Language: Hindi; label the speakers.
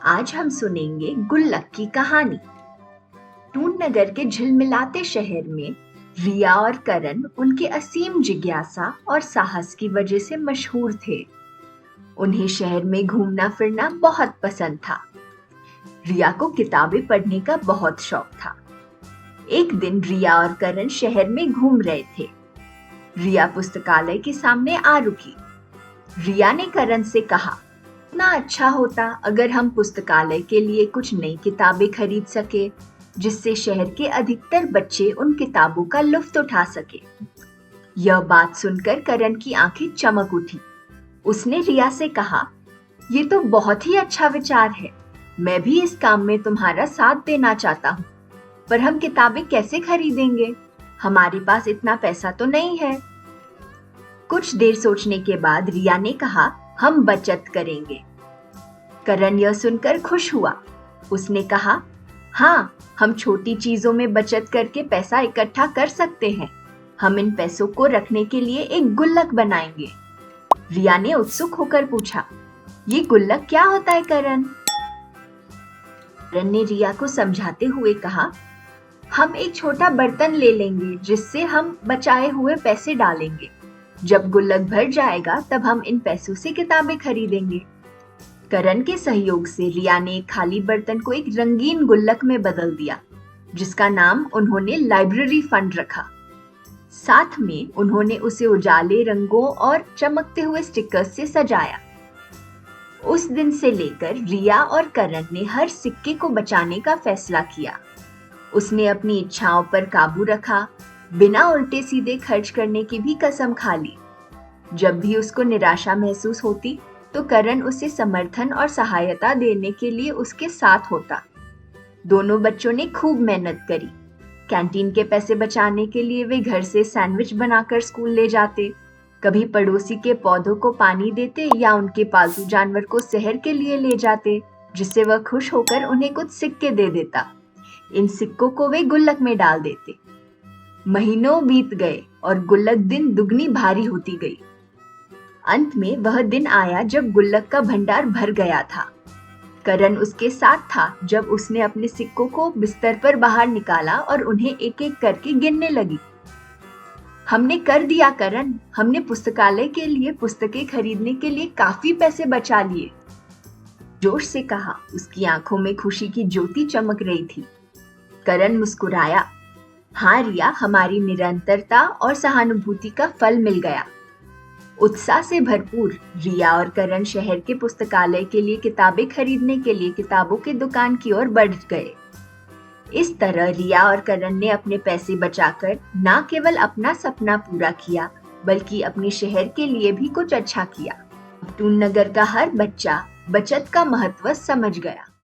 Speaker 1: आज हम सुनेंगे गुल्लक की कहानी। टून नगर के झिलमिलाते शहर में रिया और करण उनके असीम जिज्ञासा और साहस की वजह से मशहूर थे। उन्हें शहर में घूमना फिरना बहुत पसंद था। रिया को किताबें पढ़ने का बहुत शौक था। एक दिन रिया और करण शहर में घूम रहे थे। रिया पुस्तकालय के सामने आ रुकी। रिया ने करण से कहा, इतना अच्छा होता अगर हम पुस्तकालय के लिए कुछ नई किताबें खरीद सके, जिससे शहर के अधिकतर बच्चे उन किताबों का लुत्फ उठा सके। यह बात सुनकर करण की आंखें चमक उठी। उसने रिया से कहा, ये तो बहुत ही अच्छा विचार है। मैं भी इस काम में तुम्हारा साथ देना चाहता हूँ, पर हम किताबें कैसे खरीदेंगे? हमारे पास इतना पैसा तो नहीं है। कुछ देर सोचने के बाद रिया ने कहा, हम बचत करेंगे। करण यह सुनकर खुश हुआ। उसने कहा, हाँ, हम छोटी चीजों में बचत करके पैसा इकट्ठा कर सकते हैं। हम इन पैसों को रखने के लिए एक गुल्लक बनाएंगे। रिया ने उत्सुक होकर पूछा, ये गुल्लक क्या होता है करण? करण ने रिया को समझाते हुए कहा, हम एक छोटा बर्तन ले लेंगे जिससे हम बचाए हुए पैसे डालेंगे। जब गुल्लक भर जाएगा तब हम इन पैसों से किताबें खरीदेंगे। करण के सहयोग से रिया ने एक खाली बर्तन को एक रंगीन गुल्लक में बदल दिया, जिसका नाम उन्होंने लाइब्रेरी फंड रखा। साथ में उन्होंने उसे उजाले रंगों और चमकते हुए स्टिकर्स से सजाया। उस दिन से लेकर रिया और करण ने हर सिक्के को बचाने का फैसला किया। उसने अपनी इच्छाओं पर काबू रखा, बिना उल्टे सीधे खर्च करने की भी कसम खा ली। जब भी उसको निराशा महसूस होती तो करण उसे समर्थन और सहायता देने के लिए उसके साथ होता। दोनों बच्चों ने खूब मेहनत करी। कैंटीन के पैसे बचाने के लिए वे घर से सैंडविच बनाकर स्कूल ले जाते, कभी पड़ोसी के पौधों को पानी देते या उनके पालतू जानवर को शहर के लिए ले जाते, जिससे वह खुश होकर उन्हें कुछ सिक्के दे देता। इन सिक्कों को वे गुल्लक में डाल देते। महीनों बीत गए और गुल्लक दिन दुगनी भारी होती गई। अंत में वह दिन आया जब गुल्लक का भंडार भर गया था। करण उसके साथ था जब उसने अपने सिक्कों को बिस्तर पर बाहर निकाला और उन्हें एक एक करके गिनने लगी। हमने कर दिया करण, हमने पुस्तकालय के लिए पुस्तकें खरीदने के लिए काफी पैसे बचा लिए, जोश से कहा। उसकी आंखों में खुशी की ज्योति चमक रही थी। करण मुस्कुराया, हाँ रिया, हमारी निरंतरता और सहानुभूति का फल मिल गया। उत्साह से भरपूर रिया और करण शहर के पुस्तकालय के लिए किताबें खरीदने के लिए किताबों की दुकान की ओर बढ़ गए। इस तरह रिया और करण ने अपने पैसे बचाकर न केवल अपना सपना पूरा किया, बल्कि अपने शहर के लिए भी कुछ अच्छा किया। टून नगर का हर बच्चा बचत का महत्व समझ गया।